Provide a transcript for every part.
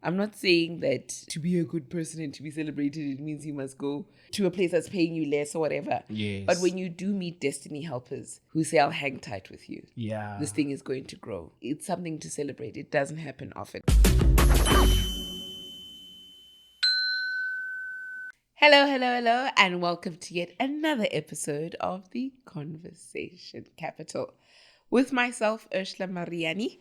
I'm not saying that to be a good person and to be celebrated, it means you must go to a place that's paying you less or whatever. Yes. But when you do meet destiny helpers who say, I'll hang tight with you, Yeah. this thing is going to grow. It's something to celebrate. It doesn't happen often. Hello, and welcome to yet another episode of the Conversation Capital with myself, Ursula Mariani.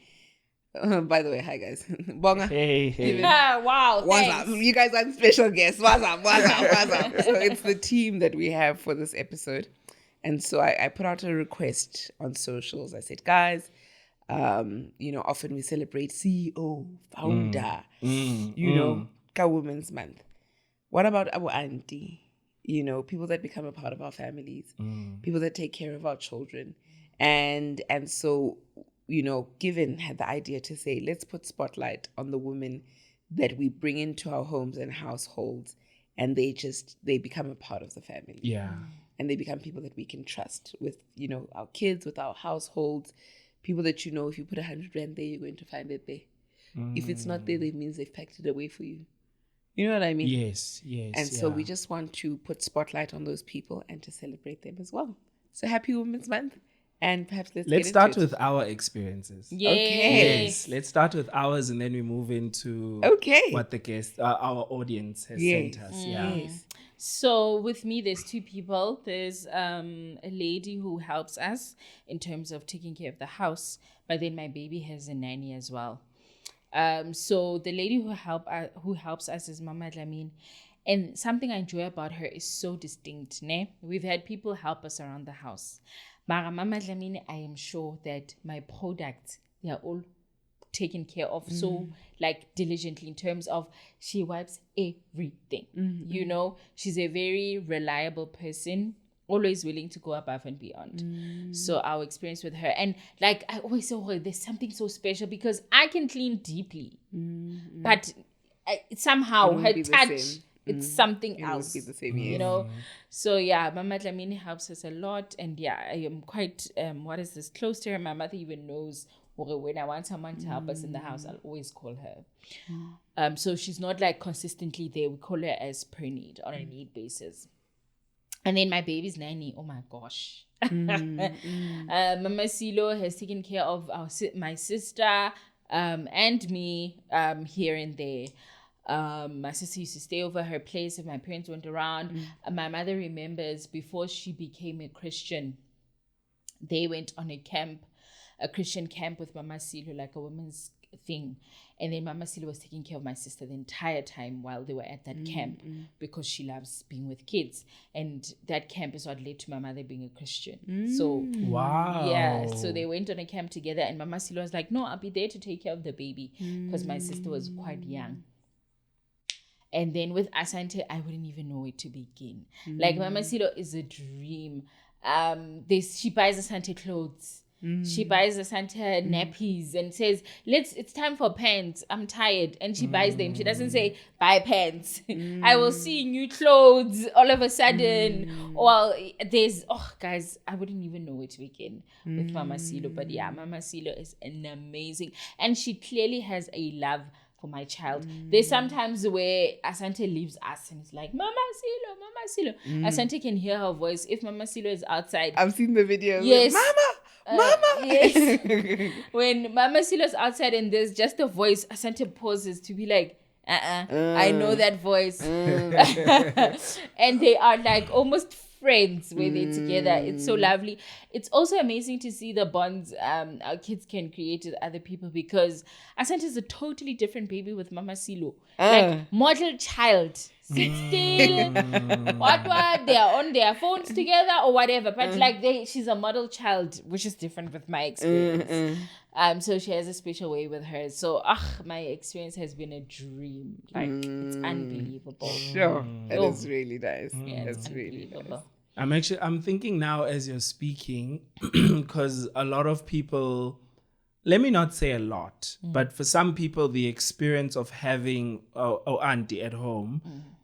By the way, hi guys. Bonga. Hey. Wow, What's thanks. up? You guys are special guests. What's up? So it's the team that we have for this episode. And so I put out a request on socials. I said, guys, often we celebrate CEO, founder, Ka Women's Month. What about our auntie? People that become a part of our families, people that take care of our children. And so, Given had the idea to say, let's put spotlight on the women that we bring into our homes and households, and they become a part of the family. Yeah. And they become people that we can trust with, our kids, with our households, people that if you put 100 rand there, you're going to find it there. If it's not there, that means they've packed it away for you. You know what I mean? Yes. And so we just want to put spotlight on those people and to celebrate them as well. So happy Women's Month. And perhaps let's start get into with our experiences. Okay. Yes. Let's start with ours and then we move into what the guest, our audience has sent us. Yeah. Yes. So with me, there's two people. There's a lady who helps us in terms of taking care of the house, but then my baby has a nanny as well. So the lady who helps us is Mama Dlamini. And something I enjoy about her is so distinct. Ne? We've had people help us around the house. But Mama Dlamini, I am sure that my products, they are all taken care of so diligently in terms of she wipes everything. She's a very reliable person, always willing to go above and beyond. So our experience with her, and I always say, oh, there's something so special because I can clean deeply, but somehow her touch, it's something else. It would be the same, yes. So Mama Dlamini helps us a lot, and I am quite close to her. My mother even knows when I want someone to help us in the house, I'll always call her. So she's not consistently there. We call her as per need, on a need basis. And then my baby's nanny, oh my gosh. Mama Silo has taken care of my sister and me here and there. My sister used to stay over her place if my parents went around. My mother remembers before she became a Christian, they went on a Christian camp with Mama Silo, like a women's thing. And then Mama Silo was taking care of my sister the entire time while they were at that camp because she loves being with kids. And that camp is what led to my mother being a Christian. So, wow. Yeah, so they went on a camp together and Mama Silo was like, no, I'll be there to take care of the baby because my sister was quite young. And then with Asante, I wouldn't even know where to begin. Mama Silo is a dream. She buys Asante clothes. She buys Asante nappies and says, it's time for pants. I'm tired. And she buys them. She doesn't say, buy pants. I will see new clothes all of a sudden. Well, guys, I wouldn't even know where to begin with Mama Silo. But Mama Silo is an amazing. And she clearly has a love for my child. There's sometimes where Asante leaves us and it's like, Mama Silo. Asante can hear her voice if Mama Silo is outside. I've seen the video. Yes. Mama. Yes. When Mama Silo's outside and there's just a voice, Asante pauses to be like, I know that voice. And they are almost friends where they're together. It's so lovely. It's also amazing to see the bonds our kids can create with other people because Asante is a totally different baby with Mama Silo. Model child. Sit still. What? They are on their phones together or whatever. But she's a model child, which is different with my experience. So she has a special way with her. So my experience has been a dream. It's unbelievable. Sure. It is really nice. Yeah, it's really nice. I'm thinking now as you're speaking, because a lot of people, let me not say a lot, but for some people, the experience of having auntie at home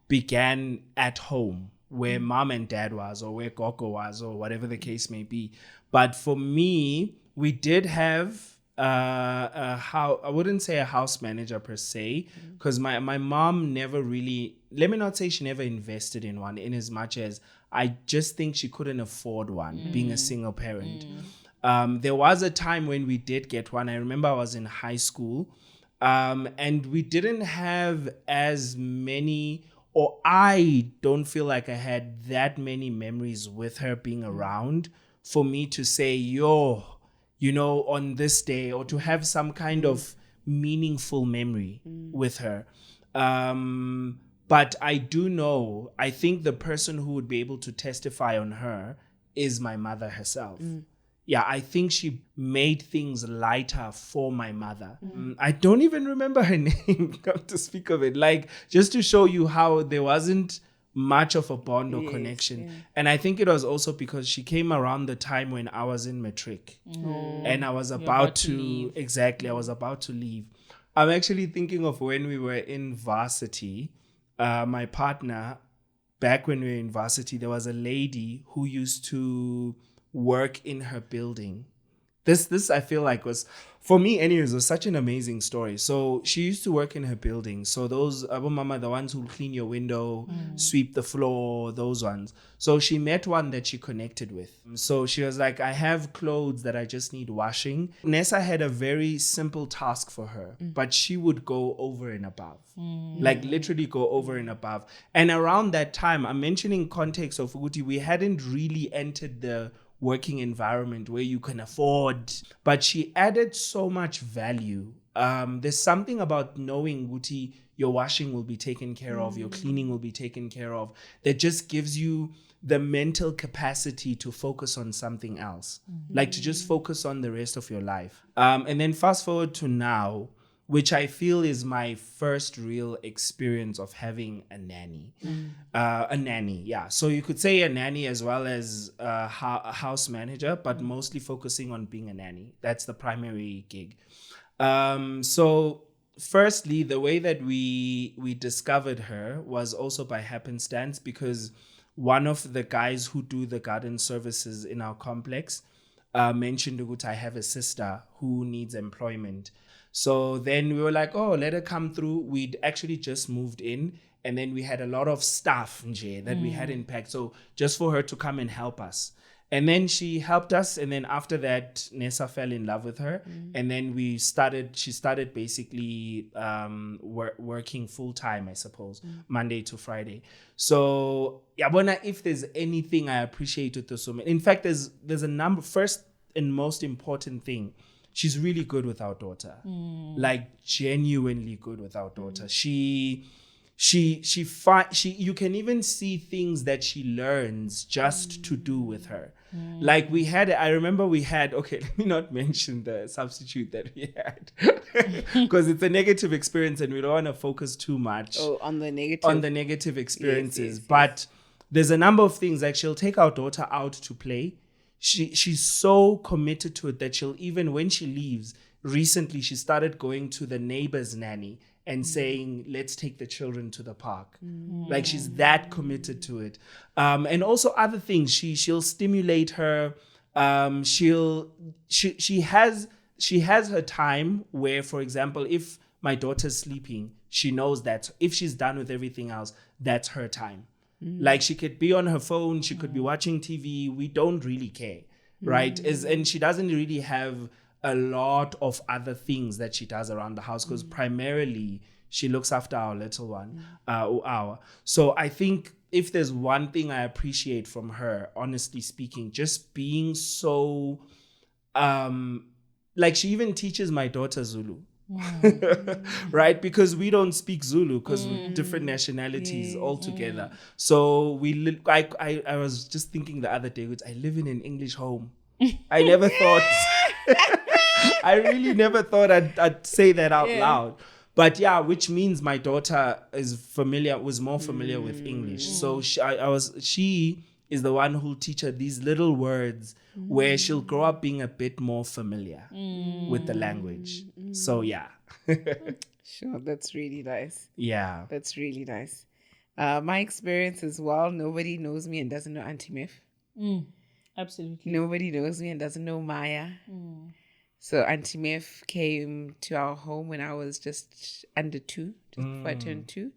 began at home, where mom and dad was, or where Gogo was, or whatever the case may be. But for me, we did have how I wouldn't say a house manager per se, because my mom never really, let me not say she never invested in one, in as much as I just think she couldn't afford one, being a single parent. There was a time when we did get one. I remember I was in high school, and we didn't have as many, or I don't feel like I had that many memories with her being around for me to say, yo, on this day, or to have some kind of meaningful memory with her. But I do know, I think the person who would be able to testify on her is my mother herself. Yeah, I think she made things lighter for my mother. I don't even remember her name, come to speak of it. Like, just to show you how there wasn't much of a bond or connection. Yeah. And I think it was also because she came around the time when I was in matric. And I was about to leave. Exactly, I was about to leave. I'm actually thinking of when we were in varsity. My partner, back when we were in varsity, there was a lady who used to work in her building. This I feel like was, for me anyways, was such an amazing story. So she used to work in her building. So those Abu Mama, the ones who clean your window, sweep the floor, those ones. So she met one that she connected with. So she was like, I have clothes that I just need washing. Nessa had a very simple task for her, but she would go over and above. Like literally go over and above. And around that time, I'm mentioning context of Uguti, we hadn't really entered the working environment where you can afford, but she added so much value. There's something about knowing, Guti, your washing will be taken care of, your cleaning will be taken care of, that just gives you the mental capacity to focus on something else, like to just focus on the rest of your life. And then fast forward to now, which I feel is my first real experience of having a nanny. A nanny, yeah. So you could say a nanny as well as a house manager, but mostly focusing on being a nanny. That's the primary gig. So firstly, the way that we discovered her was also by happenstance, because one of the guys who do the garden services in our complex mentioned that I have a sister who needs employment. So then we were like, oh, let her come through. We'd actually just moved in, and then we had a lot of stuff that we hadn't packed. So just for her to come and help us. And then she helped us. And then after that, Nessa fell in love with her. And then she started basically working full time, I suppose, Monday to Friday. So yeah, if there's anything I appreciate with this woman, in fact, there's a number. First and most important thing, she's really good with our daughter, like genuinely good with our daughter. She you can even see things that she learns just to do with her. Like I remember we had, okay, let me not mention the substitute that we had because it's a negative experience and we don't want to focus too much on the negative experiences. But there's a number of things, like she'll take our daughter out to play. She's so committed to it that she'll, even when she leaves, recently she started going to the neighbor's nanny and saying, let's take the children to the park. Like she's that committed to it. And also other things, she'll stimulate her. She has her time where, for example, if my daughter's sleeping, she knows that if she's done with everything else, that's her time. Like she could be on her phone, she could be watching TV. We don't really care, right? And she doesn't really have a lot of other things that she does around the house because primarily she looks after our little one, So I think if there's one thing I appreciate from her, honestly speaking, just being so, like she even teaches my daughter Zulu. Right, because we don't speak Zulu because we're different nationalities altogether. So I was just thinking the other day, which I live in an English home. I never thought I really never thought I'd say that out loud. But yeah, which means my daughter was more familiar with English. So she is the one who'll teach her these little words where she'll grow up being a bit more familiar with the language. So yeah. Sure, that's really nice. Yeah. That's really nice. My experience as well, nobody knows me and doesn't know Auntie Mif. Absolutely. Nobody knows me and doesn't know Maya. So Auntie Mef came to our home when I was just under 2, just before I turned 2,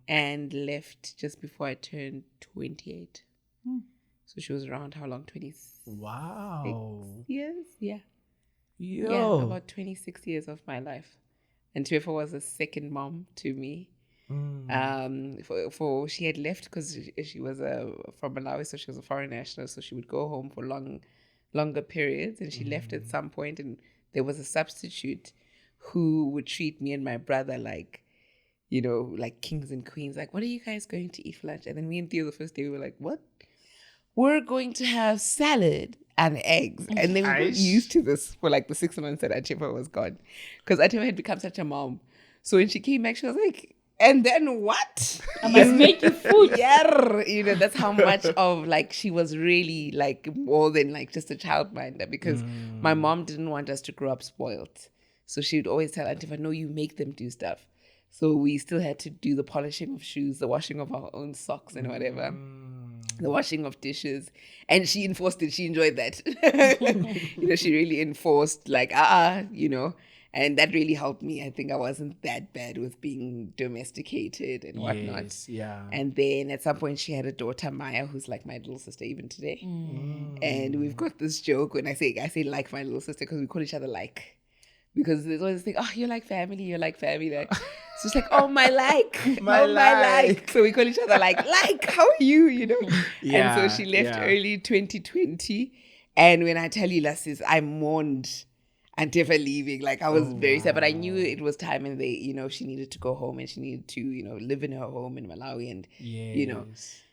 and left just before I turned 28. So she was around how long? 26 Wow. years? Yeah. Yo. Yeah, about 26 years of my life. And Tifa was a second mom to me. For she had left because she was from Malawi, so she was a foreign national, so she would go home for longer periods, and she left at some point, and there was a substitute who would treat me and my brother like, like kings and queens. Like, what are you guys going to eat for lunch? And then me and Theo, the first day, we were like, what? We're going to have salad and eggs. And then we got used to this for like the 6 months that Atifa was gone, because Atifa had become such a mom. So when she came back, she was like, and then what? I must make you food. Yeah, that's how much of like she was really like more than like just a childminder, because my mom didn't want us to grow up spoiled. So she would always tell Auntie, no, you make them do stuff. So we still had to do the polishing of shoes, the washing of our own socks and whatever, the washing of dishes. And she enforced it. She enjoyed that. She really enforced like, and that really helped me. I think I wasn't that bad with being domesticated and whatnot. Yes, yeah. And then at some point she had a daughter, Maya, who's like my little sister even today. And we've got this joke when I say like my little sister, because we call each other like. Because there's always this thing, oh, you're like family. Like, so it's like, oh, my like. My like. So we call each other like, how are you, Yeah, and so she left early 2020. And when I tell you, Lassis, I mourned Antifa leaving. Like, I was very sad, but I knew it was time, and she needed to go home, and she needed to, live in her home in Malawi, and,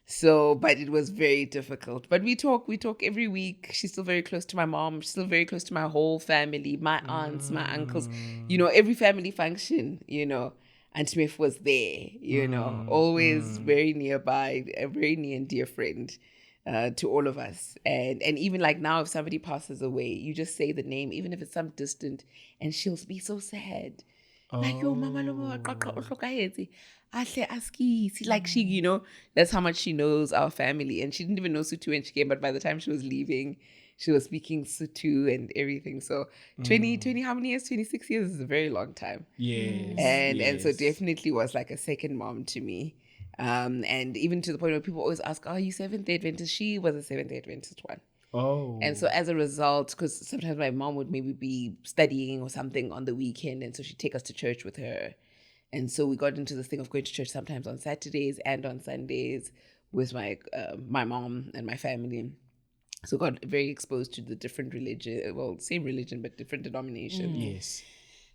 So, but it was very difficult. But we talk every week. She's still very close to my mom. She's still very close to my whole family, my aunts, my uncles, every family function, Aunt Smith was there, always very nearby, a very near and dear friend to all of us. And even like now, if somebody passes away, you just say the name, even if it's some distant, and she'll be so sad. Like, yo, mama, like she, that's how much she knows our family. And she didn't even know Sutu when she came, but by the time she was leaving, she was speaking Sutu and everything. So 20, how many years? 26 years is a very long time. Yes. And so definitely was like a second mom to me. And even to the point where people always ask, are you Seventh-day Adventist? She was a Seventh-day Adventist one. Oh. And so as a result, because sometimes my mom would maybe be studying or something on the weekend, and so she'd take us to church with her. And so we got into this thing of going to church sometimes on Saturdays and on Sundays with my mom and my family. So got very exposed to the different religion, well, same religion, but different denominations. Yes.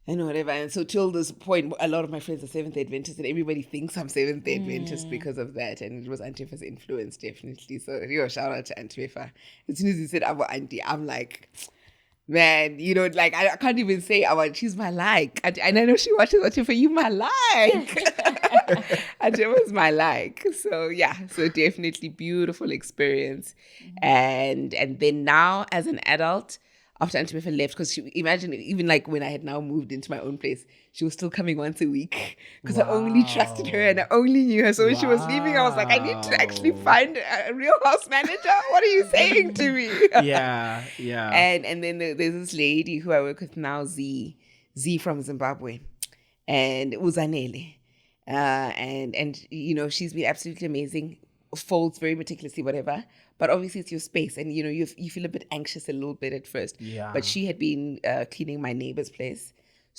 And whatever. And so till this point, a lot of my friends are Seventh-day Adventists, and everybody thinks I'm Seventh-day Adventist because of that. And it was Antifa's influence, definitely. So, shout out to Antifa. As soon as he said our auntie, I'm like, man, like, I can't even say she's my like. And I know she watches Antifa, you my like. Antifa's my like. So, yeah. So definitely beautiful experience. And then now, as an adult, after Auntie Meffa left, because imagine, even like when I had now moved into my own place, she was still coming once a week, because I only trusted her and I only knew her. So when she was leaving, I was like, I need to actually find a real house manager. What are you saying to me? Yeah. And then there's this lady who I work with now, Z from Zimbabwe, and Uzanele. And she's been absolutely amazing, folds very meticulously, whatever. But obviously it's your space, and you feel a bit anxious a little bit at first. Yeah. But she had been cleaning my neighbor's place,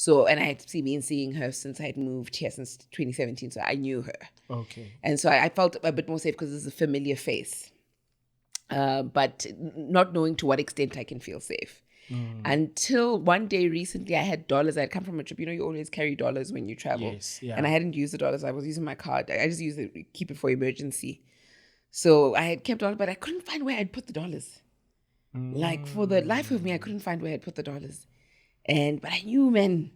and I had been seeing her since I had moved here since 2017, so I knew her. Okay. And so I felt a bit more safe because it's a familiar face, but not knowing to what extent I can feel safe. Until one day recently, I had dollars. I had come from a trip. You always carry dollars when you travel. Yes, yeah. And I hadn't used the dollars. I was using my card. I just used it, keep it for emergency. So I had kept dollars, but I couldn't find where I'd put the dollars. Like, for the life of me, I couldn't find where I'd put the dollars. But I knew, man,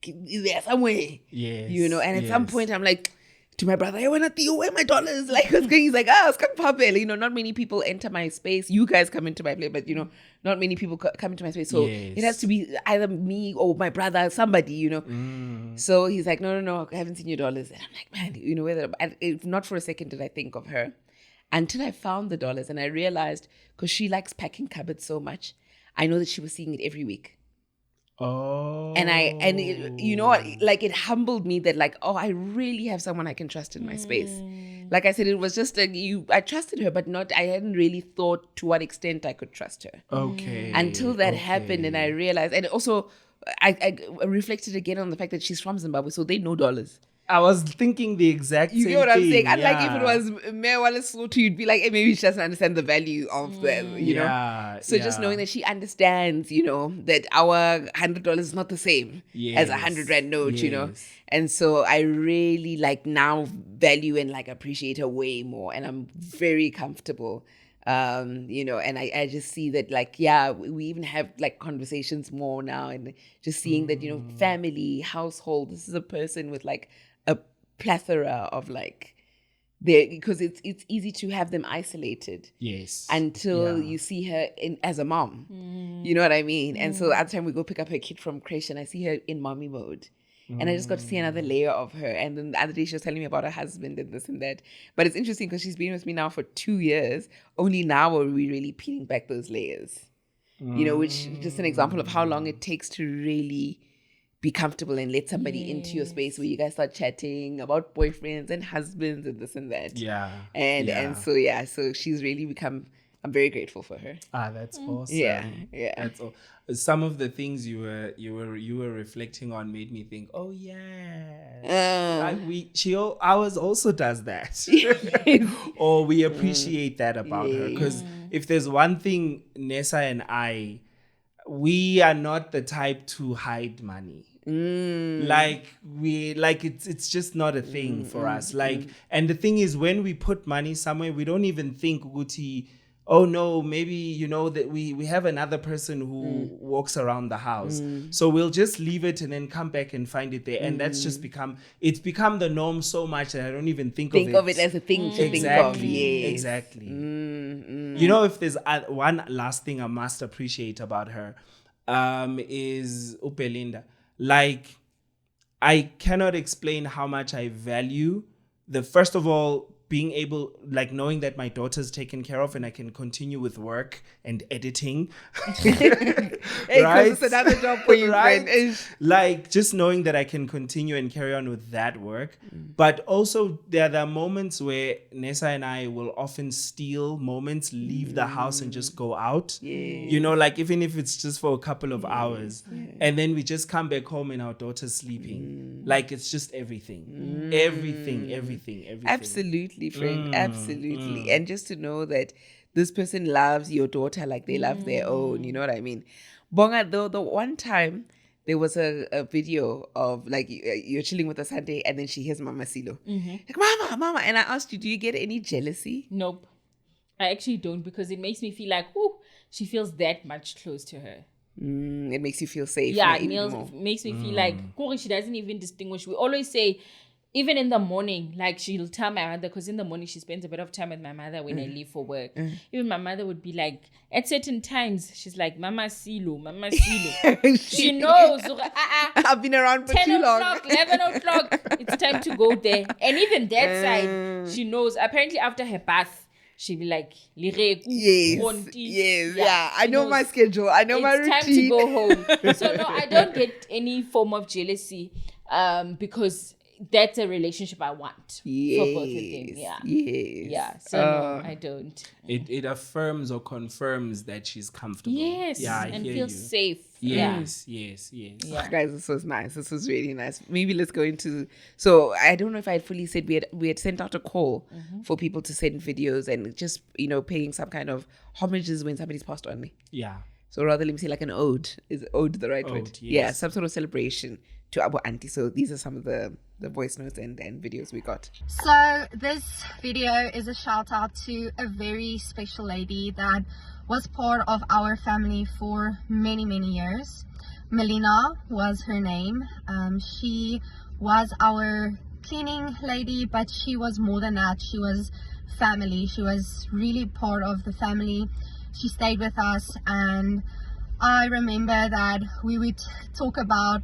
there somewhere. Yes. And at some point I'm like to my brother, hey, where are my dollars? Like, he's like, it's coming. Not many people enter my space. You guys come into my place, but not many people come into my space. So it has to be either me or my brother, somebody, So he's like, no, I haven't seen your dollars. And I'm like, man, whether not for a second did I think of her. Until I found the dollars, and I realized, because she likes packing cupboards so much, I know that she was seeing it every week. And you know what, like it humbled me that like, oh, I really have someone I can trust in my space. Like I said, it was just I trusted her, but I hadn't really thought to what extent I could trust her. Okay. Until that happened, and I realized, and also I reflected again on the fact that she's from Zimbabwe, so they know dollars. I was thinking the exact You same get what I'm thing. saying? Unlike if it was Mewala Soto, you'd be like, hey, maybe she doesn't understand the value of them, you know? So just knowing that she understands, you know, that our $100 is not the same as a 100 Rand note, you know? And so I really like now value and like appreciate her way more. And I'm very comfortable, you know, and I just see that like, yeah, we even have like conversations more now, and just seeing that, you know, family, household, this is a person with like a plethora of like because it's easy to have them isolated until you see her as a mom, you know what I mean? And so at the time we go pick up her kid from creche and I see her in mommy mode, and I just got to see another layer of her. And then the other day she was telling me about her husband and this and that. But it's interesting because she's been with me now for 2 years. Only now are we really peeling back those layers, you know, which is just an example of how long it takes to really be comfortable and let somebody into your space where you guys start chatting about boyfriends and husbands and this and that. And so she's really become, I'm very grateful for her. That's awesome. Yeah. That's all. Some of the things you were reflecting on made me think, oh yeah, ours also does that. Or we appreciate that about her, because if there's one thing, Nessa and I, we are not the type to hide money. It's just not a thing for us. And the thing is, when we put money somewhere, we don't even think, Guti, oh no, maybe, you know, that we have another person who walks around the house. So we'll just leave it and then come back and find it there. And that's just become the norm so much that I don't even think of it as a thing to think of. Exactly. You know, if there's one last thing I must appreciate about her, is Upelinda. Like, I cannot explain how much I value first of all, being able, like, knowing that my daughter's taken care of and I can continue with work and editing. Hey, right? It's another job for you, right? Like, just knowing that I can continue and carry on with that work. But also, there are moments where Nessa and I will often steal moments, leave the house and just go out. You know, like, even if it's just for a couple of hours. And then we just come back home and our daughter's sleeping. Like, it's just everything. Everything. Absolutely, friend. Absolutely. And just to know that this person loves your daughter like they love their own, you know what I mean? Bonga, though, the one time there was a video of like you're chilling with Asante and then she hears Mama Silo. Like, Mama. And I asked you, do you get any jealousy? Nope. I actually don't, because it makes me feel like, she feels that much close to her. It makes you feel safe. Yeah, it makes me feel like she doesn't even distinguish. We always say, even in the morning, like, she'll tell my mother, because in the morning she spends a bit of time with my mother when I leave for work. Even my mother would be like, at certain times, she's like, Mama Silo. She knows. I've been around for 10 too long. 11 o'clock, it's time to go there. And even that side, she knows. Apparently, after her bath, she'll be like, yes, yeah. I know my schedule. I know my routine. It's time to go home. So no, I don't get any form of jealousy, because that's a relationship I want for both of them. Yeah. So no, I don't. It affirms or confirms that she's comfortable. Yes. Yeah, and feels safe. Yes. Guys, this was nice. This was really nice. Maybe let's go into. So I don't know if I had fully said we had sent out a call for people to send videos and just, you know, paying some kind of homages when somebody's passed on. Yeah. So rather, let me say like an ode. Is ode the right word? Yes. Yeah, some sort of celebration to our auntie. So these are some of the voice notes and videos we got. So this video is a shout out to a very special lady that was part of our family for many years. Melina was her name. She was our cleaning lady, but she was more than that. She was family. She was really part of the family. She stayed with us, and I remember that we would talk about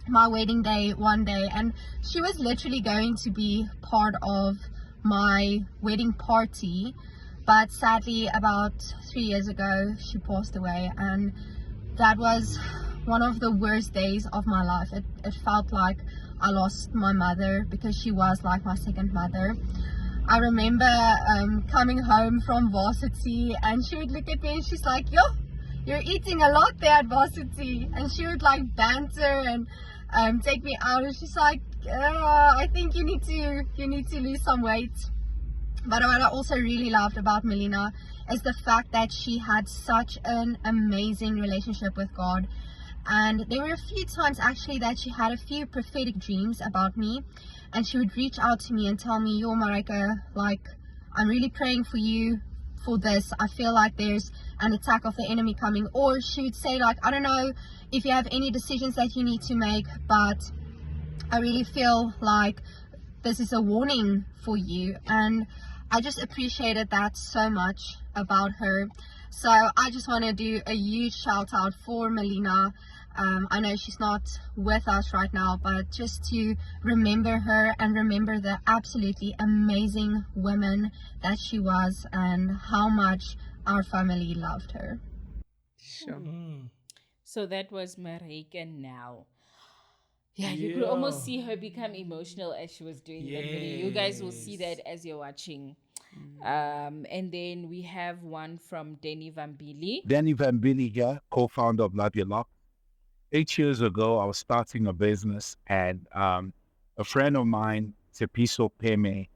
my wedding day one day, and she was literally going to be part of my wedding party, but sadly about 3 years ago she passed away, and that was one of the worst days of my life. It felt like I lost my mother, because she was like my second mother. I remember coming home from varsity, and she would look at me and she's like, yo, you're eating a lot there at varsity. And she would like banter and take me out, and she's like, I think you need to lose some weight. But what I also really loved about Melina is the fact that she had such an amazing relationship with God. And there were a few times actually that she had a few prophetic dreams about me, and she would reach out to me and tell me, yo Marika, like, I'm really praying for you for this. I feel like there's an attack of the enemy coming. Or she would say, like, I don't know if you have any decisions that you need to make, but I really feel like this is a warning for you. And I just appreciated that so much about her. So I just want to do a huge shout out for Melina. I know she's not with us right now, but just to remember her and remember the absolutely amazing woman that she was, and how much our family loved her. Sure. So that was Marika now. Yeah, you could almost see her become emotional as she was doing that video. You guys will see that as you're watching. And then we have one from Danny Vambili. Danny Vambili here, co-founder of Love Your Lock. 8 years ago, I was starting a business, and a friend of mine, Tepiso Peme,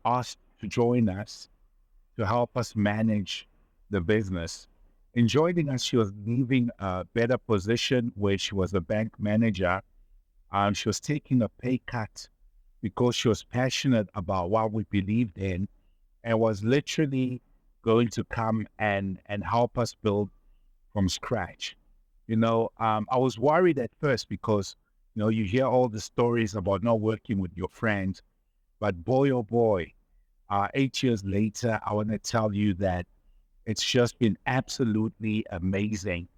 asked to join us to help us manage the business. In joining us, she was leaving a better position where she was a bank manager. She was taking a pay cut because she was passionate about what we believed in, and was literally going to come and help us build from scratch. I was worried at first because, you hear all the stories about not working with your friends, but boy, oh boy, 8 years later, I want to tell you that it's just been absolutely amazing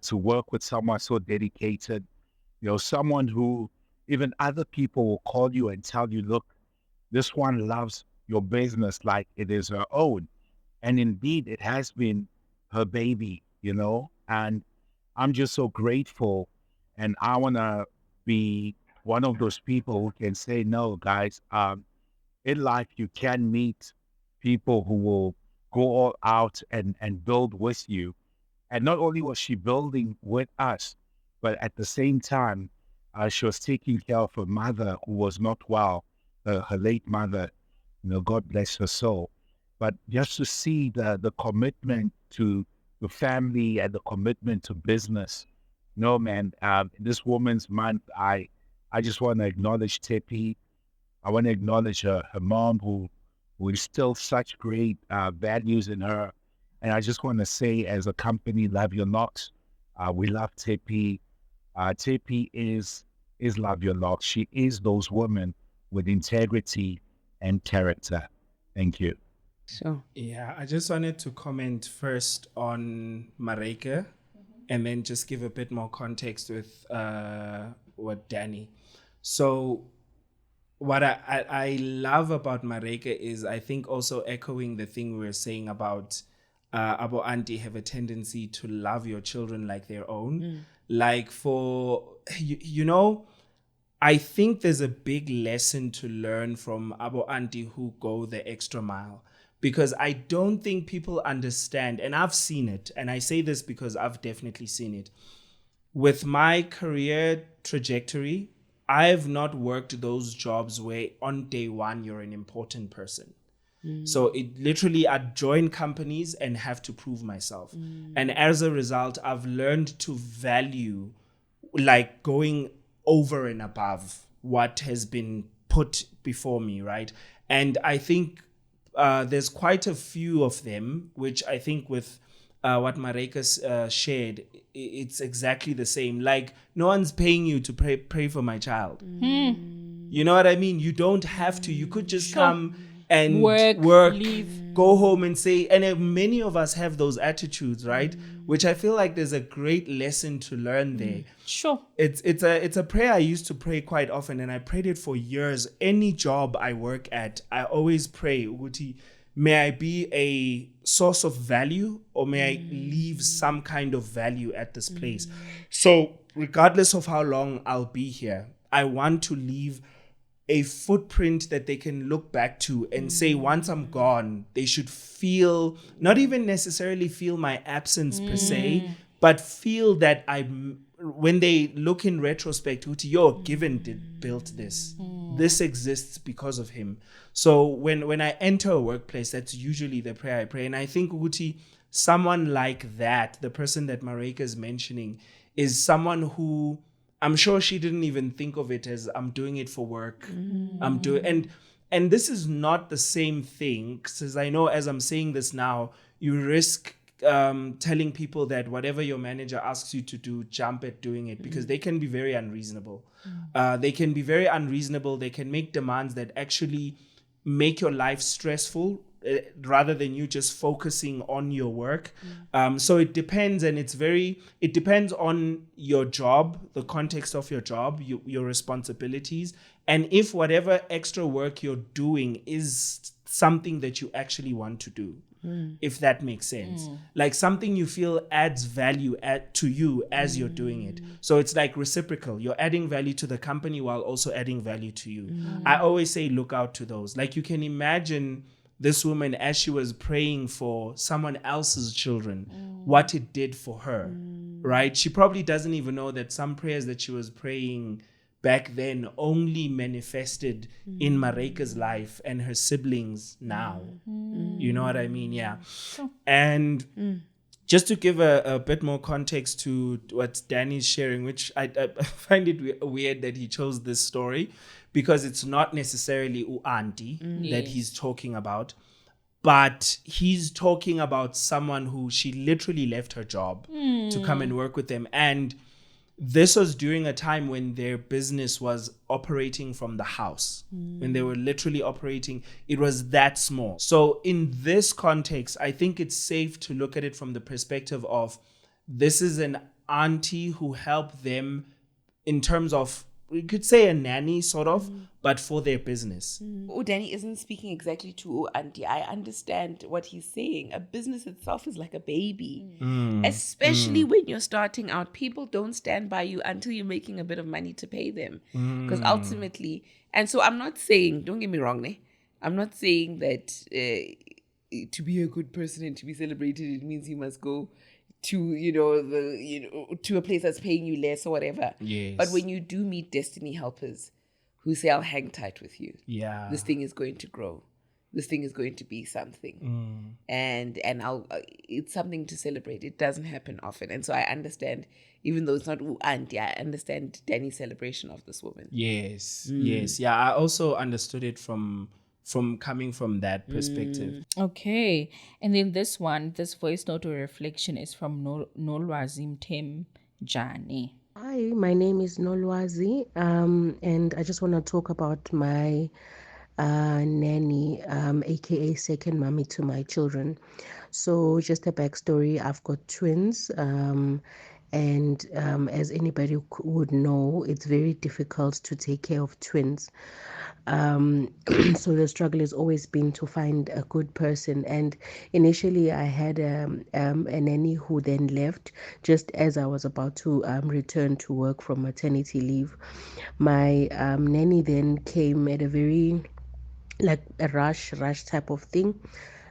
to work with someone so dedicated, someone who even other people will call you and tell you, look, this one loves your business like it is her own. And indeed, it has been her baby, and I'm just so grateful. And I want to be one of those people who can say, no, guys, in life, you can meet people who will go all out and build with you. And not only was she building with us, but at the same time, she was taking care of her mother who was not well, her late mother, God bless her soul. But just to see the commitment to the family and the commitment to business. No, man, this Women's Month, I just want to acknowledge Tepi. I want to acknowledge her mom who instilled such great values in her. And I just want to say, as a company, Love Your Locks, we love Tepi. Tepi is Love Your Locks. She is those women with integrity and character. Thank you. Sure. Yeah, I just wanted to comment first on Marika, and then just give a bit more context with what Danny. So what I love about Marika is, I think, also echoing the thing we were saying about Auntie have a tendency to love your children like their own. Like for, I think there's a big lesson to learn from Auntie who go the extra mile. Because I don't think people understand, and I've seen it, and I say this because I've definitely seen it. With my career trajectory, I've not worked those jobs where on day one you're an important person. So it literally, I'd join companies and have to prove myself. And as a result, I've learned to value like going over and above what has been put before me, right? And I think there's quite a few of them, which I think with what Marika shared, it's exactly the same. Like, no one's paying you to pray for my child. You know what I mean? You don't have to. You could just come and work, leave, go home and say, and many of us have those attitudes, right? Which I feel like there's a great lesson to learn there. Sure. It's a prayer I used to pray quite often, and I prayed it for years. Any job I work at, I always pray, Uguti, may I be a source of value or may I leave some kind of value at this place? So, regardless of how long I'll be here, I want to leave a footprint that they can look back to and say, once I'm gone, they should feel, not even necessarily feel my absence per se, but feel that when they look in retrospect, Uti, yo, Given built this. This exists because of him. So when I enter a workplace, that's usually the prayer I pray. And I think, Uti, someone like that, the person that Mareka is mentioning, is someone who I'm sure she didn't even think of it as I'm doing it for work. I'm doing and this is not the same thing, because I know as I'm saying this now, you risk telling people that whatever your manager asks you to do, jump at doing it, because they can be very unreasonable. They can be very unreasonable. They can make demands that actually make your life stressful rather than you just focusing on your work. So it depends, and it depends on your job, the context of your job, your responsibilities, and if whatever extra work you're doing is something that you actually want to do. If that makes sense. Like something you feel adds value to you as you're doing it. So it's like reciprocal. You're adding value to the company while also adding value to you. I always say look out to those. Like you can imagine this woman as she was praying for someone else's children, what it did for her, right? She probably doesn't even know that some prayers that she was praying back then only manifested in Mareka's life and her siblings now. You know what I mean? Yeah. And just to give a bit more context to what Danny's sharing, which I find it weird that he chose this story, because it's not necessarily Auntie that he's talking about, but he's talking about someone who she literally left her job to come and work with them. And this was during a time when their business was operating from the house, when they were literally operating, it was that small. So in this context, I think it's safe to look at it from the perspective of this is an auntie who helped them in terms of, we could say a nanny sort of, but for their business. Oh, Danny isn't speaking exactly to Auntie. I understand what he's saying. A business itself is like a baby, especially when you're starting out. People don't stand by you until you're making a bit of money to pay them, because ultimately, and so I'm not saying, don't get me wrong, I'm not saying that to be a good person and to be celebrated, it means you must go to to a place that's paying you less or whatever. Yes. But when you do meet destiny helpers who say, I'll hang tight with you, this thing is going to grow, this thing is going to be something, and I'll it's something to celebrate. It doesn't happen often, and so I understand, even though it's not Auntie, I understand Danny's celebration of this woman. Yes. Yeah, I also understood it from coming from that perspective. Okay. And then this voice note or reflection is from Nolwazim Tem Jani. Hi, my name is Nolwazi, and I just want to talk about my nanny, aka second mommy to my children. So, just a backstory: I've got twins, and as anybody would know, it's very difficult to take care of twins. So the struggle has always been to find a good person. And initially, I had a nanny who then left just as I was about to return to work from maternity leave. My nanny then came at a very like a rush type of thing.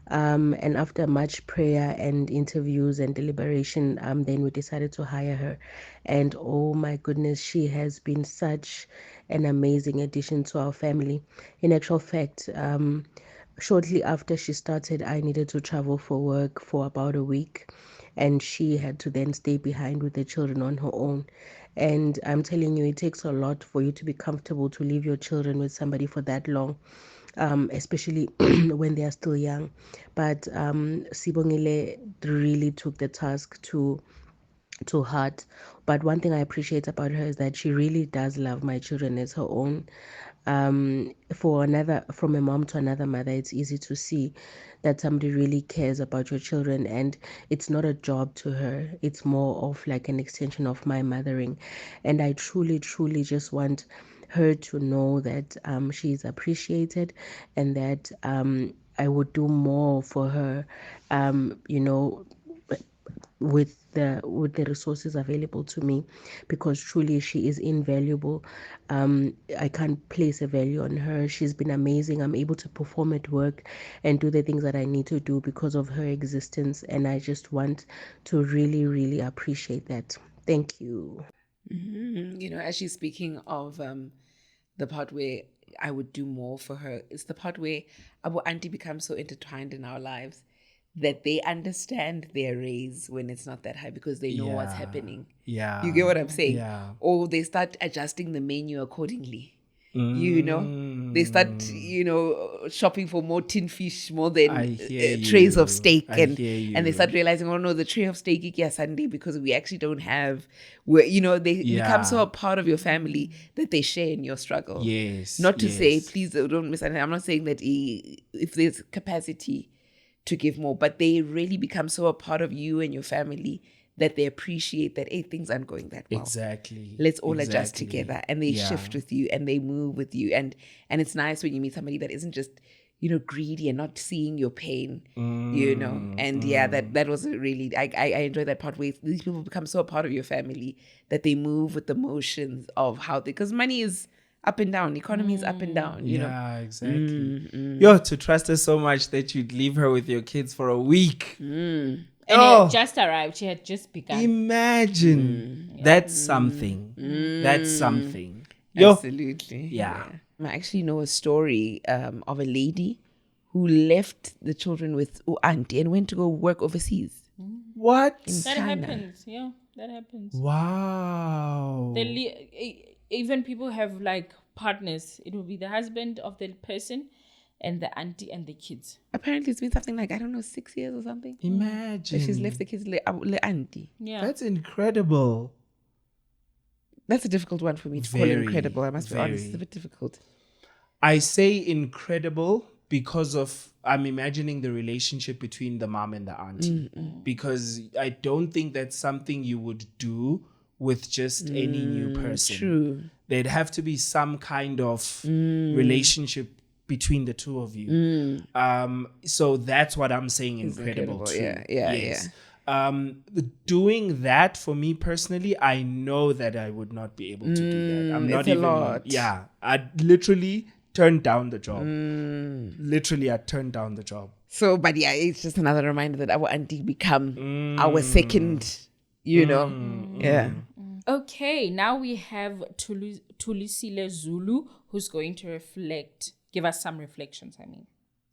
And after much prayer and interviews and deliberation, then we decided to hire her. And oh my goodness, she has been such an amazing addition to our family. In actual fact, shortly after she started, I needed to travel for work for about a week, and she had to then stay behind with the children on her own. And I'm telling you, it takes a lot for you to be comfortable to leave your children with somebody for that long, especially when they are still young. But Sibongile really took the task to heart. But one thing I appreciate about her is that she really does love my children as her own. From a mom to another mother, it's easy to see that somebody really cares about your children, and it's not a job to her. It's more of like an extension of my mothering. And I truly, truly just want her to know that she is appreciated, and that I would do more for her, you know, with the resources available to me, because truly she is invaluable. I can't place a value on her. She's been amazing. I'm able to perform at work and do the things that I need to do because of her existence, and I just want to really, really appreciate that. Thank you. You know, as she's speaking of the part where I would do more for her, it's the part where our auntie becomes so intertwined in our lives that they understand their raise when it's not that high because they know what's happening. Yeah. You get what I'm saying? Yeah. Or they start adjusting the menu accordingly. You know, they start, you know, shopping for more tin fish more than I hear trays of you. steak, I and hear you. and they start realizing, oh no, the tray of steak is Sunday because we actually don't have. Where you know they become so a part of your family that they share in your struggle. Yes. Not to say, yes. please don't misunderstand. I'm not saying that if there's capacity to give more, but they really become so a part of you and your family that they appreciate that, hey, things aren't going that well. Exactly. Let's all adjust Exactly. together, and they shift with you and they move with you, and it's nice when you meet somebody that isn't just, you know, greedy and not seeing your pain, you know. And that was a really I enjoy that part where these people become so a part of your family that they move with the motions of how they, because money is up and down, economy is up and down, you know. Yeah, exactly. Yo, to trust her so much that you'd leave her with your kids for a week. And it had just arrived. She had just begun. Imagine. That's something. That's something. Yo. Absolutely. Yeah. I actually know a story of a lady who left the children with Auntie and went to go work overseas. What? That China. happens. Yeah, that happens. Wow. Even people have like partners. It will be the husband of the person and the auntie and the kids. Apparently it's been something like, I don't know, 6 years or something. Imagine. So she's left the kids le Auntie. Yeah. That's incredible. That's a difficult one for me to call Very, incredible. I must be honest. It's a very. bit difficult. I say incredible because of I'm imagining the relationship between the mom and the auntie. Because I don't think that's something you would do with just any new person. True. There'd have to be some kind of relationship between the two of you. So that's what I'm saying incredible too. Yeah. Doing that for me personally, I know that I would not be able to do that. I'm not it's a even. lot. Yeah, I'd literally turn down the job. Literally, I'd turn down the job. So, but yeah, it's just another reminder that our auntie become our second, you know. Yeah. Okay, now we have Tulisile Zulu, who's going to give us some reflections,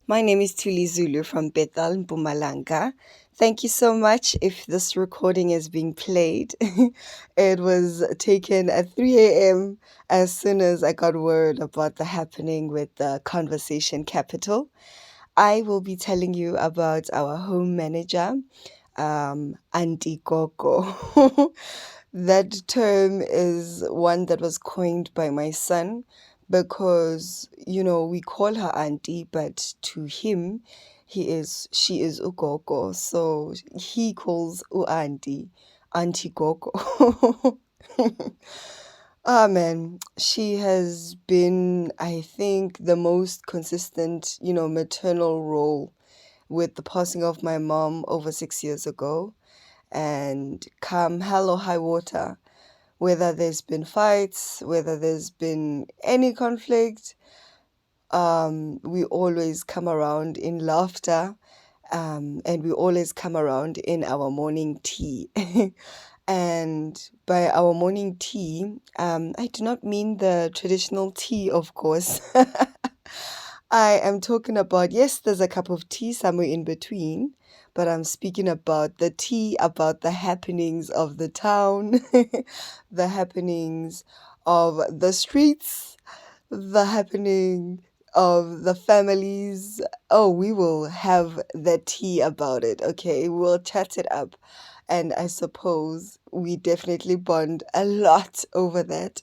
My name is Tuli Zulu from Bethel, Mpumalanga. Thank you so much. If this recording is being played, it was taken at 3 a.m. as soon as I got word about the happening with the Conversation Capital. I will be telling you about our home manager, Auntie Gogo. That term is one that was coined by my son because, you know, we call her auntie, but to him, she is Ugogo. So he calls Auntie Gogo. Ah, man, she has been, I think, the most consistent, you know, maternal role with the passing of my mom over 6 years ago. And come hell or high water, whether there's been fights, whether there's been any conflict, we always come around in laughter, and we always come around in our morning tea. And by our morning tea, I do not mean the traditional tea, of course. I am talking about, yes, there's a cup of tea somewhere in between, but I'm speaking about the tea, about the happenings of the town, the happenings of the streets, the happening of the families. Oh, we will have the tea about it, okay? We'll chat it up. And I suppose we definitely bond a lot over that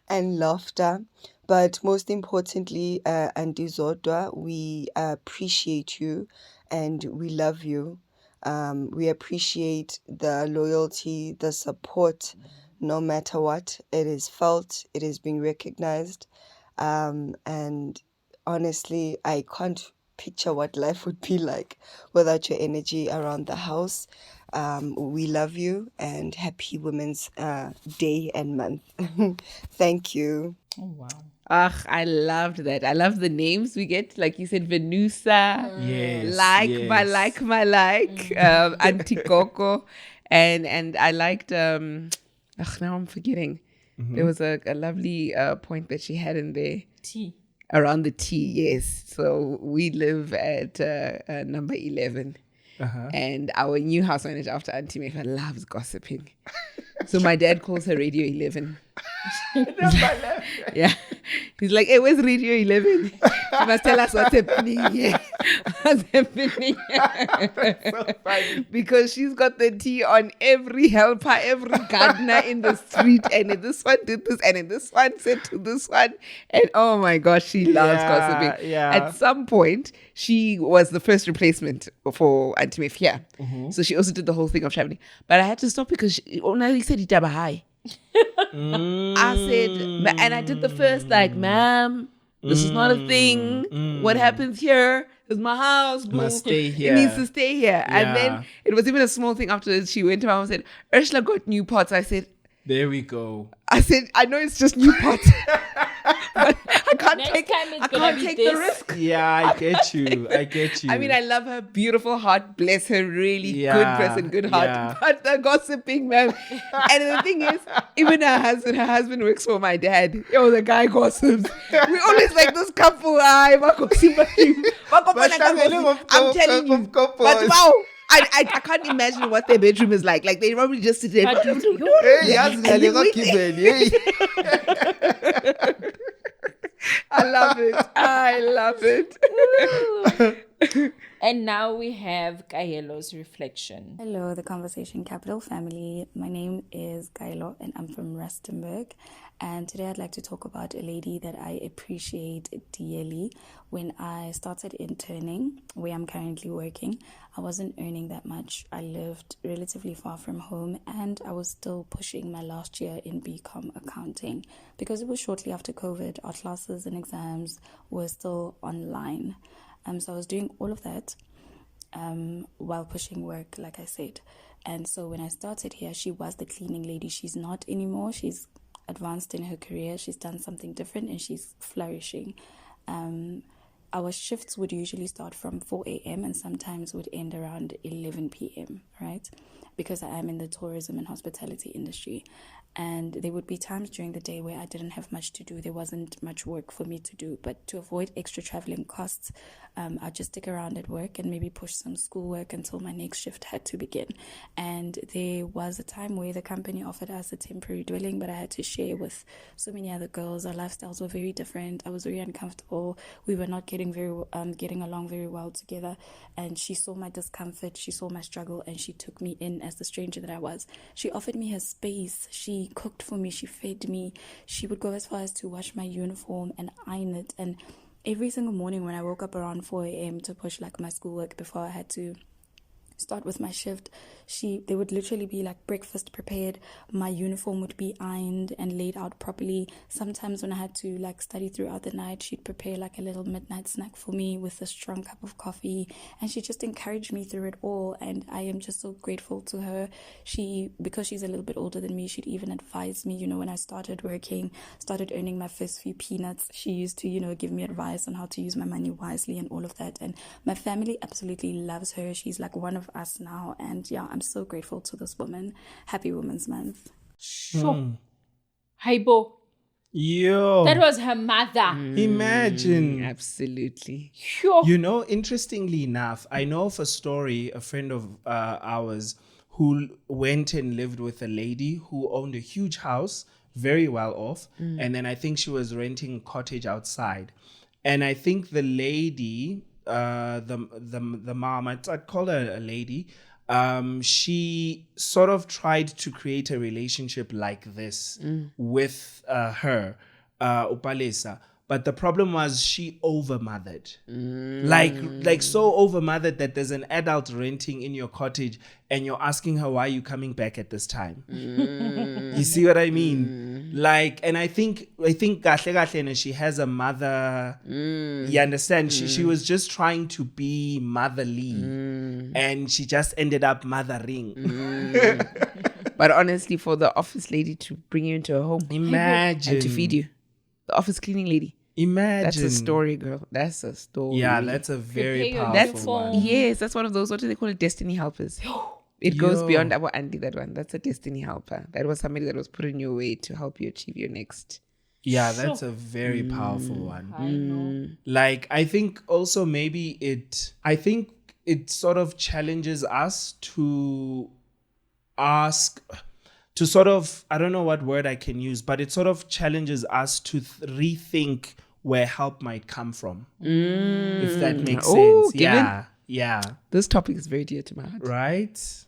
and laughter. But most importantly, Auntie Zodwa, we appreciate you and we love you. We appreciate the loyalty, the support, no matter what. It is felt, it is being recognized. And honestly, I can't picture what life would be like without your energy around the house. We love you and happy Women's Day and month. Thank you. Oh, wow. I loved that. I love the names we get. Like you said, Venusa. Yes. Auntie Coco. And I liked, now I'm forgetting. There was a lovely point that she had in there. Tea. Around the tea, yes. So we live at number 11. And our new house manager after Auntie Mefa loves gossiping. So my dad calls her Radio 11. Yeah. He's like, hey, where's Radio 11? She must tell us what's happening here. What's happening here? Because she's got the tea on every helper, every gardener in the street. And this one did this, and this one said to this one. And oh my gosh, she loves gossiping. Yeah. At some point, she was the first replacement for Auntie Mefia. So she also did the whole thing of traveling. But I had to stop because he said Itaba High. I said, and I did the first ma'am, this is not a thing. What happens here is my house. Boo. Must stay here. It needs to stay here. Yeah. And then it was even a small thing after she went to my mom and said, Ursula got new pots. I said, There we go. I know it's just new pots. But I can't Next take, time it's I gonna can't be take this. the risk. Yeah, I get you. I mean, I love her beautiful heart. Bless her, really Yeah, good person, good heart. yeah. But the gossiping, man. And the thing is, even her husband works for my dad. Yo, the guy gossips. We always like this couple. I'm telling you. But wow. I can't imagine what their bedroom is like. Like they probably just sit there. I love it. And now we have Kaelo's reflection. Hello, the Conversation Capital family. My name is Kaelo and I'm from Rustenburg. And today I'd like to talk about a lady that I appreciate dearly. When I started interning, where I'm currently working, I wasn't earning that much. I lived relatively far from home and I was still pushing my last year in BCom accounting because it was shortly after COVID. Our classes and exams were still online. So I was doing all of that while pushing work, like I said. And so when I started here, she was the cleaning lady. She's not anymore. She's advanced in her career. She's done something different and she's flourishing. Our shifts would usually start from 4 a.m. and sometimes would end around 11 p.m., right? Because I am in the tourism and hospitality industry. And there would be times during the day where I didn't have much to do. There wasn't much work for me to do. But to avoid extra traveling costs, I'd just stick around at work and maybe push some schoolwork until my next shift had to begin. And there was a time where the company offered us a temporary dwelling, but I had to share with so many other girls. Our lifestyles were very different. I was very uncomfortable. We were not getting along very well together. And she saw my discomfort. She saw my struggle, and she took me in as the stranger that I was. She offered me her space. She cooked for me, she fed me, she would go as far as to wash my uniform and iron it. And every single morning when I woke up around 4 a.m. to push my schoolwork before I had to start with my shift, there would literally be breakfast prepared, my uniform would be ironed and laid out properly. Sometimes when I had to study throughout the night, she'd prepare a little midnight snack for me with a strong cup of coffee, and she just encouraged me through it all. And I am just so grateful to her. Because she's a little bit older than me, she'd even advise me, when I started earning my first few peanuts, she used to give me advice on how to use my money wisely and all of that. And my family absolutely loves her. She's one of us now, and yeah, I'm so grateful to this woman. Happy Women's Month. Sure. Haibo. Yo. That was her mother. Imagine. Absolutely. Sure. Interestingly enough, I know of a story, a friend of ours who went and lived with a lady who owned a huge house, very well off. And then I think she was renting a cottage outside. And I think the lady, the mom, I'd call her a lady, she sort of tried to create a relationship like this with her, Upalesa. But the problem was she overmothered. Like so overmothered that there's an adult renting in your cottage and you're asking her, why are you coming back at this time? You see what I mean? Like, and I think kahle kahle, she has a mother. You understand? She was just trying to be motherly, and she just ended up mothering. But honestly, for the office lady to bring you into a home Imagine. and to feed you, the office cleaning lady. Imagine. That's a story, girl. That's a story. Yeah, that's a very Prepare your powerful uniform. one. Yes, that's one of those. What do they call it? Destiny helpers. It goes beyond our auntie. That one. That's a destiny helper. That was somebody that was put in your way to help you achieve your next. Yeah, that's a very powerful one. I know. Like, I think also maybe it sort of challenges us to ask, to sort of, I don't know what word I can use, but it sort of challenges us to rethink where help might come from. If that makes sense. given. Yeah. This topic is very dear to my heart. Right?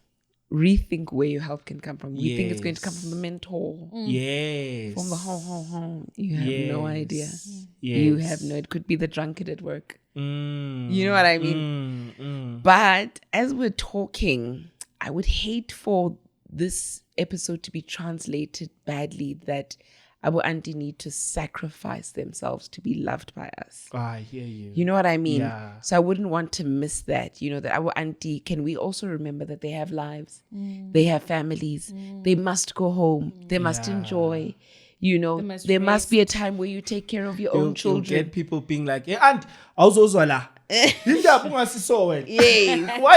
Rethink where your help can come from. We think it's going to come from the mentor. Yes. From the home. You have no idea. Yes. You have no. It could be the drunkard at work. Mm. You know what I mean? But as we're talking, I would hate for this episode to be translated badly that our auntie need to sacrifice themselves to be loved by us. I hear you. You know what I mean? Yeah. So I wouldn't want to miss that. You know, that our auntie, can we also remember that they have lives? They have families. They must go home. They must enjoy. You know, there must be a time where you take care of your own You'll children. get people being like, hey, aunt, how's Ozwala? Yes. Why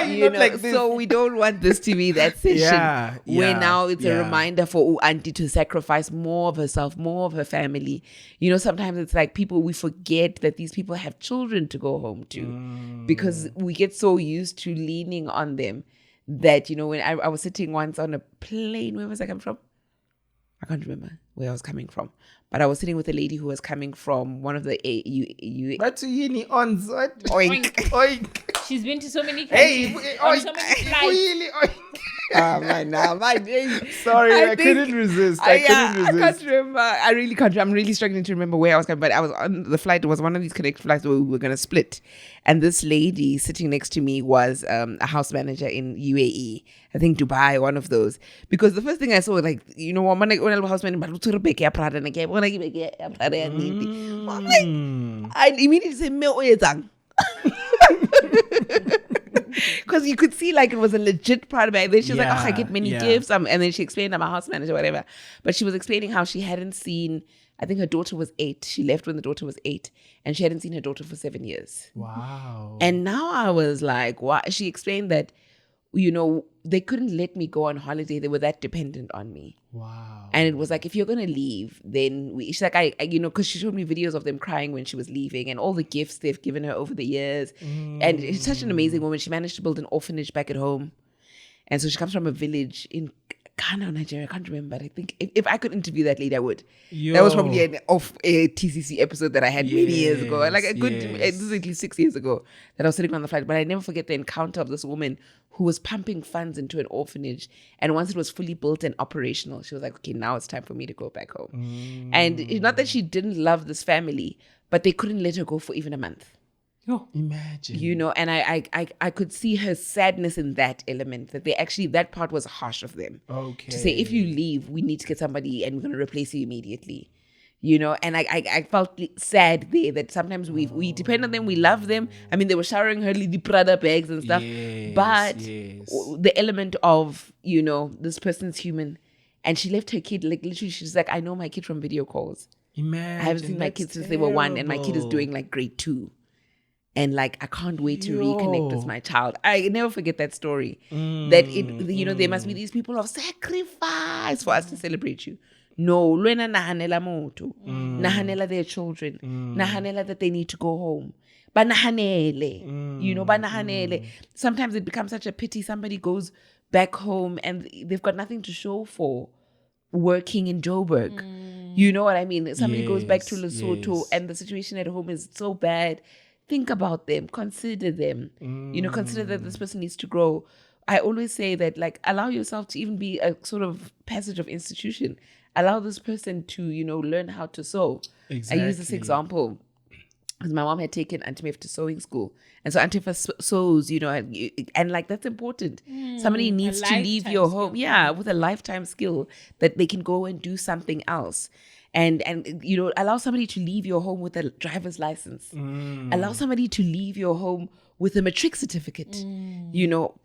are you not like this? So we don't want this to be that session where now it's a reminder for auntie to sacrifice more of herself, more of her family. You know, sometimes it's like we forget that these people have children to go home to because we get so used to leaning on them that, you know, when I was sitting once on a plane, where was I coming from? I can't remember where I was coming from, but I was sitting with a lady who was coming from one of the But you on what? Oink. Oink. She's been to so many countries. Hey, on so many flights. really oink. my Sorry, I think- couldn't resist. I couldn't resist. I can't remember. I really can't. I'm really struggling to remember where I was going. But I was on the flight. It was one of these connect flights where we were going to split. And this lady sitting next to me was a house manager in UAE. I think Dubai, one of those. Because the first thing I saw, like, you know, when I was house manager, I immediately said, because you could see like it was a legit part of it. Then she was like, I get many gifts. And then she explained I'm a house manager, whatever. But she was explaining how she hadn't seen, I think her daughter was 8. She left when the daughter was 8. And she hadn't seen her daughter for 7 years. Wow. And now I was like, why? She explained that, you know, they couldn't let me go on holiday. They were that dependent on me. Wow. And it was like, if you're going to leave, then she's like, I you know, because she showed me videos of them crying when she was leaving and all the gifts they've given her over the years. And it's such an amazing woman. She managed to build an orphanage back at home. And so she comes from a village in Ghana or Nigeria. I can't remember. But I think if I could interview that lady, I would. That was probably an off a TCC episode that I had many years ago. Like a good, this is at least 6 years ago that I was sitting on the flight. But I never forget the encounter of this woman who was pumping funds into an orphanage. And once it was fully built and operational, she was like, okay, now it's time for me to go back home. And it's not that she didn't love this family, but they couldn't let her go for even a month. Oh, imagine. You know, and I could see her sadness in that element, that they actually, that part was harsh of them. Okay. To say, if you leave, we need to get somebody and we're going to replace you immediately. You know, and I felt sad there that sometimes we depend on them, we love them. I mean, they were showering her Lady Prada bags and stuff. But the element of, you know, this person's human. And she left her kid, like literally, she's like, I know my kid from video calls. Imagine. I haven't seen my kids since they were 1 and my kid is doing like grade 2. And like, I can't wait to reconnect with my child. I never forget that story. That you know, there must be these people of sacrifice for us to celebrate you. No, Luena nahanela moto. Nahanela their children. Nahanela that they need to go home. But nahanele. You know, but nahanele. Sometimes it becomes such a pity. Somebody goes back home and they've got nothing to show for working in Joburg. You know what I mean? Somebody goes back to Lesotho and the situation at home is so bad. Think about them, consider them, you know, consider that this person needs to grow. I always say that, like, allow yourself to even be a sort of passage of institution. Allow this person to, you know, learn how to sew. Exactly. I use this example. because my mom had taken Auntie Mef to sewing school. And so Auntie Mef sews, and like that's important. Somebody needs to leave your home. With a lifetime skill that they can go and do something else. And allow somebody to leave your home with a driver's license. Allow somebody to leave your home with a matric certificate.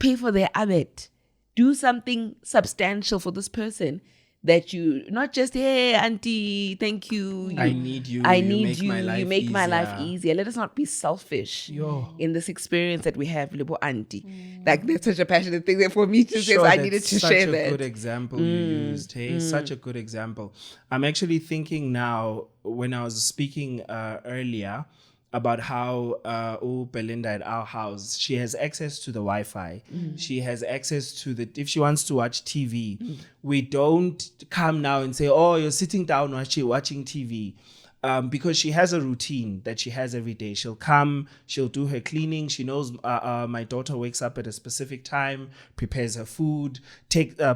Pay for their abet. Do something substantial for this person. That you not just, hey auntie, thank you. I need you. You make my life easier. Let us not be selfish in this experience that we have, Libo auntie. Like that's such a passionate thing that for me to say. So I needed to share that. Such a good example you used. Hey, such a good example. I'm actually thinking now when I was speaking earlier about how Belinda at our house, she has access to the Wi-Fi. She has access to if she wants to watch TV, we don't come now and say, oh, you're sitting down watching TV. Because she has a routine that she has every day. She'll come, she'll do her cleaning. She knows my daughter wakes up at a specific time, prepares her food,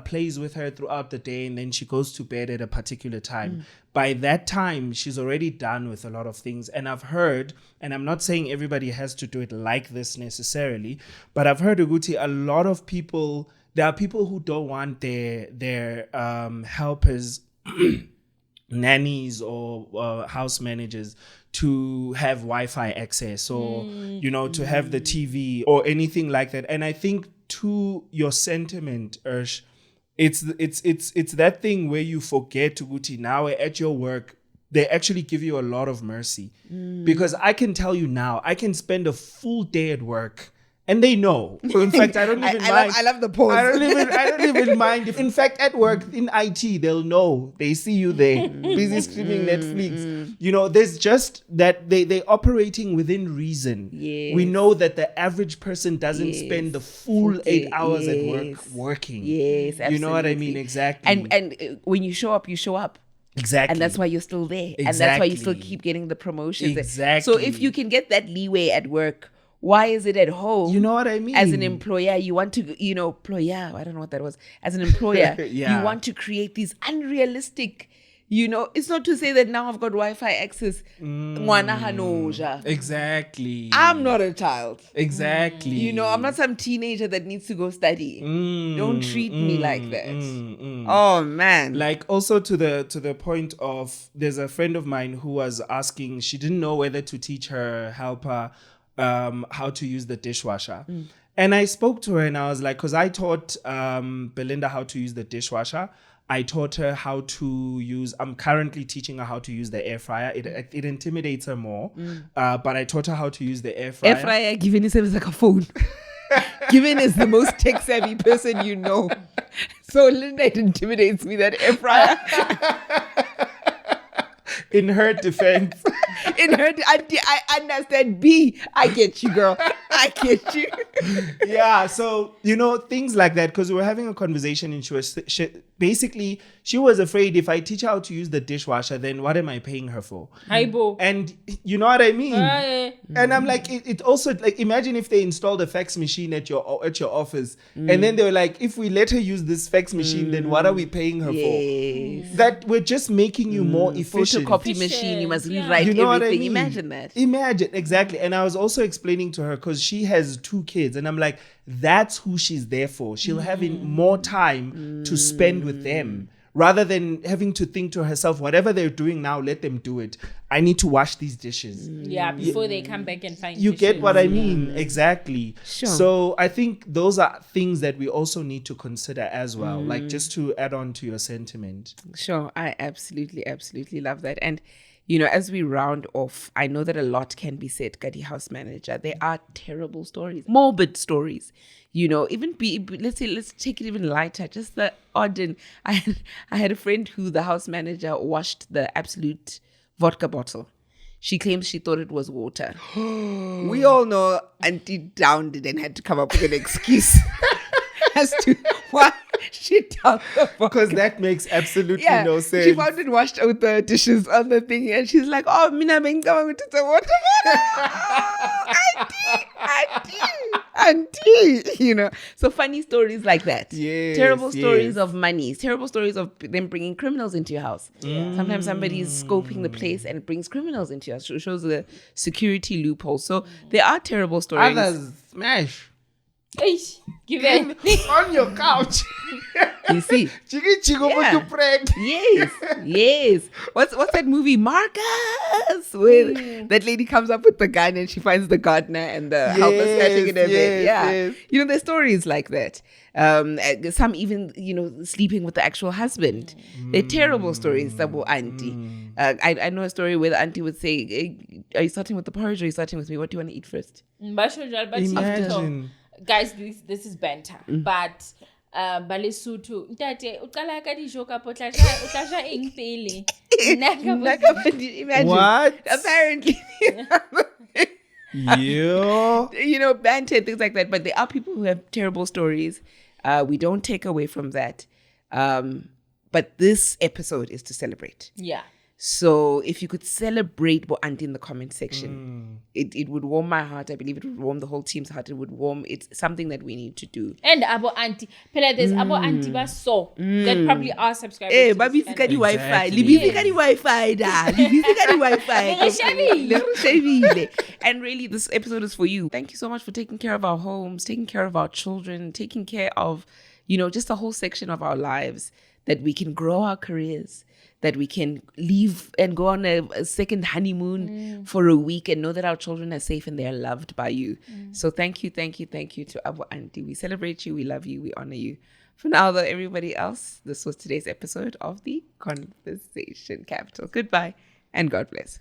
plays with her throughout the day, and then she goes to bed at a particular time. By that time, she's already done with a lot of things. And I've heard, and I'm not saying everybody has to do it like this necessarily, but I've heard, Uguti, a lot of people, there are people who don't want their helpers nannies or house managers to have Wi-Fi access or to have the TV or anything like that. And I think to your sentiment, Ursh, it's that thing where you forget, Uguti, now at your work they actually give you a lot of mercy, because I can tell you now, I can spend a full day at work. And they know. In fact, I don't even mind. I love the pause. I don't even mind. In fact, at work, in IT, they'll know. They see you there, busy streaming Netflix. There's just that they're operating within reason. Yes. We know that the average person doesn't spend the full 8 hours at work working. Yes, absolutely. You know what I mean? Exactly. And when you show up, you show up. Exactly. And that's why you're still there. Exactly. And that's why you still keep getting the promotions. Exactly. So if you can get that leeway at work, why is it at home? You know what I mean? As an employer, you want to, employer, I don't know what that was. As an employer, you want to create these unrealistic, it's not to say that now I've got Wi-Fi access. Exactly. I'm not a child. Exactly. I'm not some teenager that needs to go study. Don't treat me like that. Oh man. Like also to the point of, there's a friend of mine who was asking, she didn't know whether to teach her helper how to use the dishwasher. And I spoke to her and I was like, because I taught Belinda how to use the dishwasher. I taught her how to use, I'm currently teaching her how to use the air fryer. It intimidates her more, but I taught her how to use the air fryer. Air fryer, Given is like a phone. Given is the most tech savvy person you know. So Linda, it intimidates me, that air fryer. In her defense. I understand. I get you, girl. I get you. Yeah, so, things like that, because we were having a conversation and she was afraid, if I teach her how to use the dishwasher, then what am I paying her for? And you know what I mean? And I'm like, it also, like, imagine if they installed a fax machine at your office, and then they were like, if we let her use this fax machine, then what are we paying her for? That we're just making you more efficient. Photocopy machine, you must rewrite everything. What I mean? Imagine that. Imagine, exactly. And I was also explaining to her, because she has 2 kids, and I'm like, that's who she's there for. She'll have more time to spend with them, rather than having to think to herself, whatever they're doing now, let them do it. I need to wash these dishes. Yeah, before they come back and find you dishes. Get what I mean? Exactly. Sure. So I think those are things that we also need to consider as well, like just to add on to your sentiment. Sure. I absolutely love that. And as we round off, I know that a lot can be said, Gadi House Manager. There are terrible stories, morbid stories, even let's take it even lighter, just the odd. And I had a friend who the house manager washed the Absolute vodka bottle. She claims she thought it was water. We all know Auntie downed it and had to come up with an excuse. has to wash shit down the Because that makes absolutely no sense. She found and washed out the dishes on the thing, and she's like, "Oh, mina benga to the water, auntie," you know. So funny stories like that. Yes, Terrible stories yes. of money. Terrible stories of them bringing criminals into your house. Sometimes somebody's scoping the place and brings criminals into your house. Shows the security loophole. So there are terrible stories. Others smash Eish, give it. on your couch. You see. Chigi chigo Yeah. to prank. Yes. What's that movie, Marcus? Where that lady comes up with the gun and she finds the gardener and the helper snatching in her bed. Yeah. yes. You know, there's stories like that. Some even, sleeping with the actual husband. They're terrible stories, Sabo Auntie. I know a story where the auntie would say, "Hey, are you starting with the porridge or are you starting with me? What do you want to eat first?" Imagine. Guys, this is banter, but Balesotho ntate o qala ka dijo ka potlasha eng pele. Imagine. What? Apparently. Yo. Banter, things like that. But there are people who have terrible stories. We don't take away from that. But this episode is to celebrate. Yeah. So if you could celebrate Bo Auntie in the comment section, it would warm my heart. I believe it would warm the whole team's heart. It would warm. It's something that we need to do. And Abo Auntie, there's Abo Auntie that probably are subscribers. Eh, to babi this sika di channel. Wi-Fi. Exactly. Libi sika di Wi-Fi da. Libi sika di Wi-Fi. Lero shebile. And really, this episode is for you. Thank you so much for taking care of our homes, taking care of our children, taking care of, just a whole section of our lives that we can grow our careers, that we can leave and go on a second honeymoon for a week and know that our children are safe and they are loved by you. So thank you to Abo Auntie. We celebrate you, we love you, we honor you. For now, though, everybody else, this was today's episode of The Conversation Capital. Goodbye and God bless.